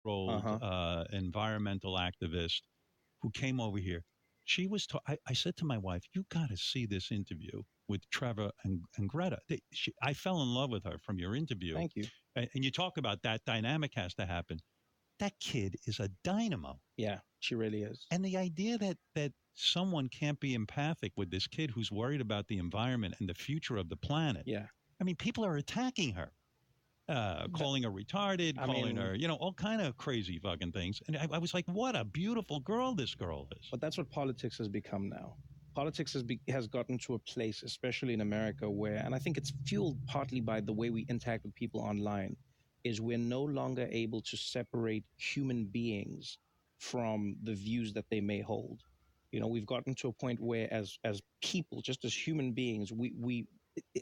old Uh-huh. environmental activist who came over here. She was. I said to my wife, "You got to see this interview with Trevor and Greta." I fell in love with her from your interview, Thank you. and you talk about that dynamic has to happen. That kid is a dynamo, Yeah, she really is. and the idea that someone can't be empathic with this kid who's worried about the environment and the future of the planet. Yeah. I mean, people are attacking her, That, calling her retarded, I calling mean, her, all kind of crazy fucking things. And I was like, what a beautiful girl this girl is. but that's what politics has become now. Politics has gotten to a place, especially in America, where, and I think it's fueled partly by the way we interact with people online, is we're no longer able to separate human beings from the views that they may hold. We've gotten to a point where, as people, just as human beings, we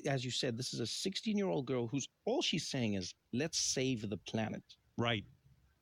as you said, this is a 16-year-old girl who's all she's saying is, "Let's save the planet." Right.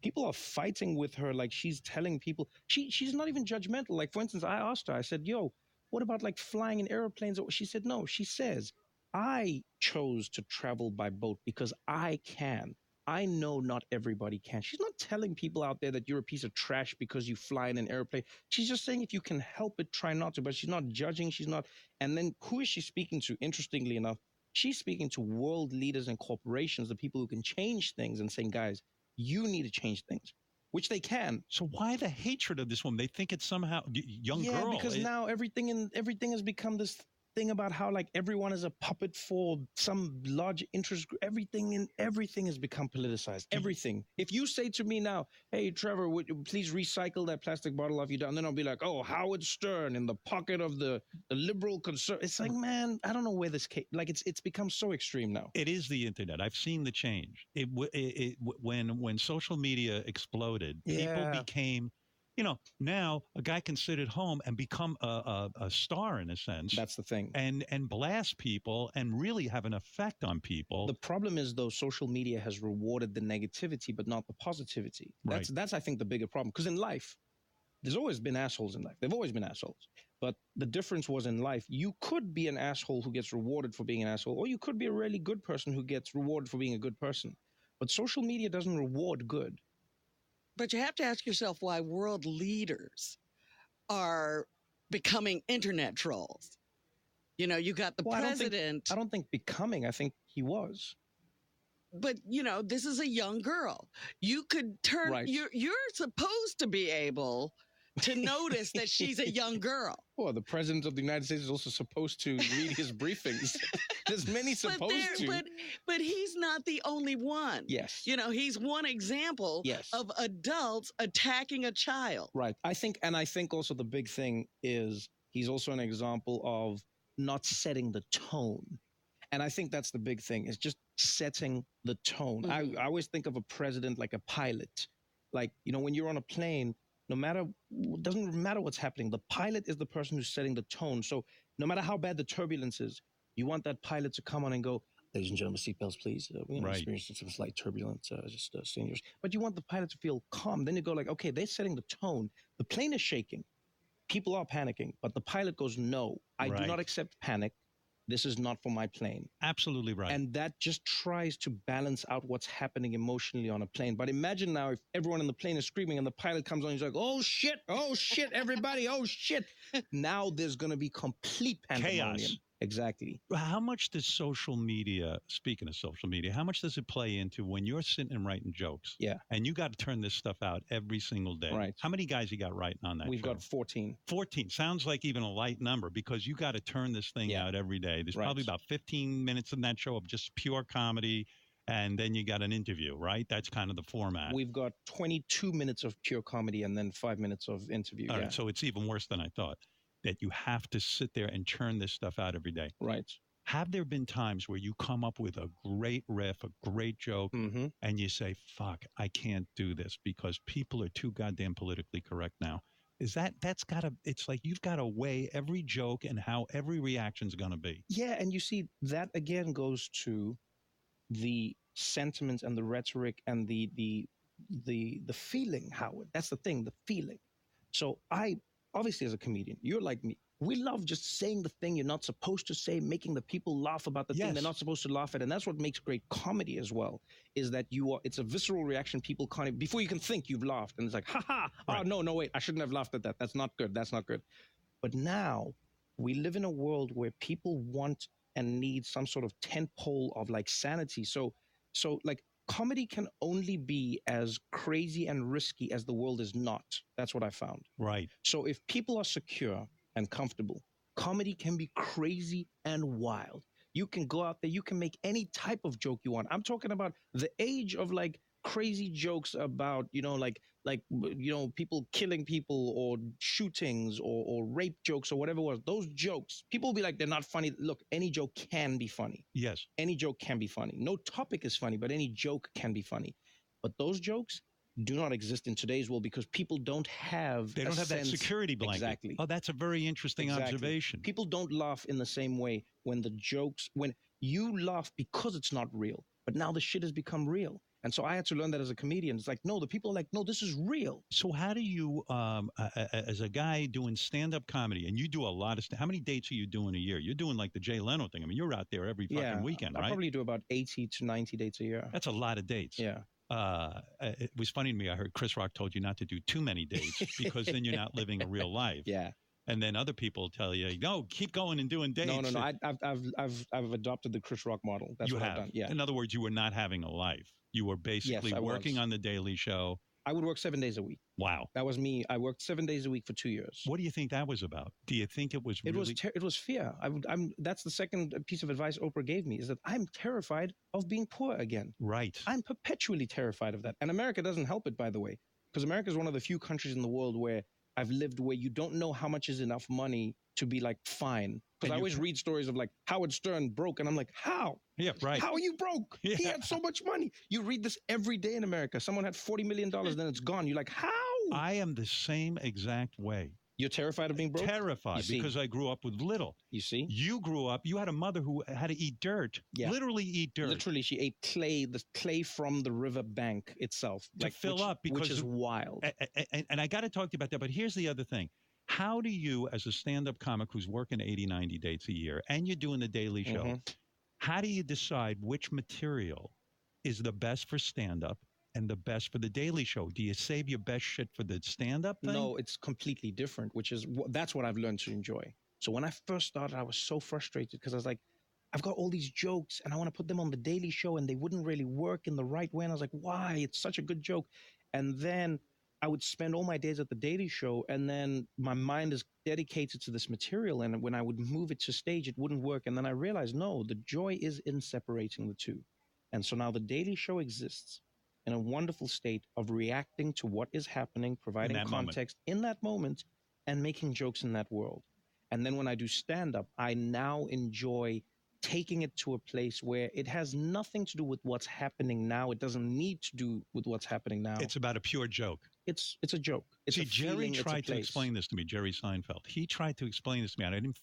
People are fighting with her like she's telling people she's not even judgmental. Like, for instance, I asked her, I said, "Yo, what about like flying in airplanes?" She said no. She says, "I chose to travel by boat because I can. I know not everybody can." She's not telling people out there that you're a piece of trash because you fly in an airplane. She's just saying if you can help it, try not to. But she's not judging. She's not. And then who is she speaking to? Interestingly enough, she's speaking to world leaders and corporations, the people who can change things, and saying, "Guys, you need to change things," which they can. So why the hatred of this woman? They think it's somehow young Yeah, girl. because now everything has become this thing about how like everyone is a puppet for some large interest group. Everything has become politicized. Everything. If you say to me now, "Hey, Trevor, would you please recycle that plastic bottle off you down?" Then I'll be like, "Oh, Howard Stern in the pocket of the liberal conservative." It's like, man, I don't know where this came. Like, it's become so extreme now. It is the internet. I've seen the change. When social media exploded, people Yeah, became, now a guy can sit at home and become a star in a sense, that's the thing. and blast people and really have an effect on people. The problem is, though, social media has rewarded the negativity but not the positivity. Right. That's I think the bigger problem, because in life there's always been assholes in life. They've always been assholes. But the difference was, in life you could be an asshole who gets rewarded for being an asshole, or you could be a really good person who gets rewarded for being a good person. But social media doesn't reward good. But you have to ask yourself why world leaders are becoming internet trolls. You got the Well, president. I don't think becoming, I think he was. But this is a young girl. You could turn. Right. You're supposed to be able to notice that she's a young girl. Well, the president of the United States is also supposed to read his briefings. There's many supposed to. But he's not the only one. Yes. He's one example Yes. of adults attacking a child. Right. I think also the big thing is he's also an example of not setting the tone. And I think that's the big thing, is just setting the tone. Mhm. I always think of a president like a pilot. Like, when you're on a plane, doesn't matter what's happening. The pilot is the person who's setting the tone. So no matter how bad the turbulence is, you want that pilot to come on and go, "Ladies and gentlemen, seatbelts, please. We're Right. experiencing some slight turbulence, just seniors." But you want the pilot to feel calm. Then you go like, okay, they're setting the tone. The plane is shaking. People are panicking. But the pilot goes, "No, I do Right. not accept panic. This is not for my plane." Absolutely right. And that just tries to balance out what's happening emotionally on a plane. But imagine now if everyone in the plane is screaming and the pilot comes on, he's like, "Oh shit, everybody, oh shit." Now there's going to be complete pandemonium. Chaos. Exactly. How much does social media, speaking of social media, how much does it play into when you're sitting and writing jokes? Yeah. And you got to turn this stuff out every single day. Right. How many guys you got writing on that We've show? got 14. 14. Sounds like even a light number, because you got to turn this thing out every day. There's probably about 15 minutes in that show of just pure comedy, and then you got an interview, right? That's kind of the format. We've got 22 minutes of pure comedy and then 5 minutes of interview. All right, so it's even worse than I thought, that you have to sit there and churn this stuff out every day. Right. Have there been times where you come up with a great riff, a great joke, and you say, "Fuck, I can't do this because people are too goddamn politically correct now"? It's like you've got to weigh every joke and how every reaction's going to be. Yeah, and you see, that again goes to the sentiment and the rhetoric and the feeling, Howard. That's the thing, the feeling. So I, obviously as a comedian, you're like me. We love just saying the thing you're not supposed to say, making the people laugh about the thing they're Yes. not supposed to laugh at. And that's what makes great comedy as well, is that it's a visceral reaction. People can't, before you can think, you've laughed. And it's like, ha ha, Right. oh, no, wait, I shouldn't have laughed at that. That's not good. That's not good. But now we live in a world where people want and need some sort of tentpole of like sanity. So like comedy can only be as crazy and risky as the world is not. That's what I found. Right. So if people are secure and comfortable, comedy can be crazy and wild. You can go out there, you can make any type of joke you want. I'm talking about the age of like crazy jokes about, people killing people or shootings or rape jokes or whatever it was. Those jokes, people will be like, they're not funny. Look, any joke can be funny. Yes. Any joke can be funny. No topic is funny, but any joke can be funny. But those jokes do not exist in today's world because people don't have that security blanket. Exactly. Oh, that's a very interesting observation. People don't laugh in the same way when you laugh because it's not real. But now the shit has become real. And so I had to learn that as a comedian. It's like, no, the people are like, no, this is real. So how do you, as a guy doing stand-up comedy, and you do a lot of, how many dates are you doing a year? You're doing like the Jay Leno thing. I mean, you're out there every fucking weekend, right? I probably do about 80 to 90 dates a year. That's a lot of dates. Yeah. It was funny to me. I heard Chris Rock told you not to do too many dates because then you're not living a real life. Yeah. And then other people tell you, no, keep going and doing dates. No. I've adopted the Chris Rock model. That's what I've done. Yeah. In other words, you were not having a life. You were basically working on the Daily Show. I would work 7 days a week. Wow. That was me. I worked 7 days a week for 2 years. What do you think that was about? Do you think it was really... It was fear. That's the second piece of advice Oprah gave me, is that I'm terrified of being poor again. Right. I'm perpetually terrified of that. And America doesn't help it, by the way, because America is one of the few countries in the world where I've lived where you don't know how much is enough money to be like fine. Because I always read stories of like Howard Stern broke, and I'm like, how? Yeah, right. How are you broke? Yeah. He had so much money. You read this every day in America. Someone had $40 million, then it's gone. You're like, how? I am the same exact way. You're terrified of being broke? Terrified, because I grew up with little. You see? You grew up, you had a mother who had to eat dirt. Yeah. Literally eat dirt. Literally, she ate clay, the clay from the river bank itself. To fill up, because which is wild. And I got to talk to you about that, but here's the other thing. How do you, as a stand-up comic who's working 80, 90 dates a year, and you're doing the Daily Show, how do you decide which material is the best for stand-up and the best for the Daily Show? Do you save your best shit for the stand-up thing? No, it's completely different, that's what I've learned to enjoy. So when I first started, I was so frustrated because I was like, I've got all these jokes and I want to put them on the Daily Show and they wouldn't really work in the right way. And I was like, why? It's such a good joke. And then I would spend all my days at the Daily Show, and then my mind is dedicated to this material. And when I would move it to stage, it wouldn't work. And then I realized, no, the joy is in separating the two. And so now the Daily Show exists in a wonderful state of reacting to what is happening, providing context in that moment, and making jokes in that world. And then when I do stand-up, I now enjoy taking it to a place where it has nothing to do with what's happening now. It doesn't need to do with what's happening now. It's about a pure joke. It's a joke. See, Jerry tried to explain this to me, Jerry Seinfeld. He tried to explain this to me, and I didn't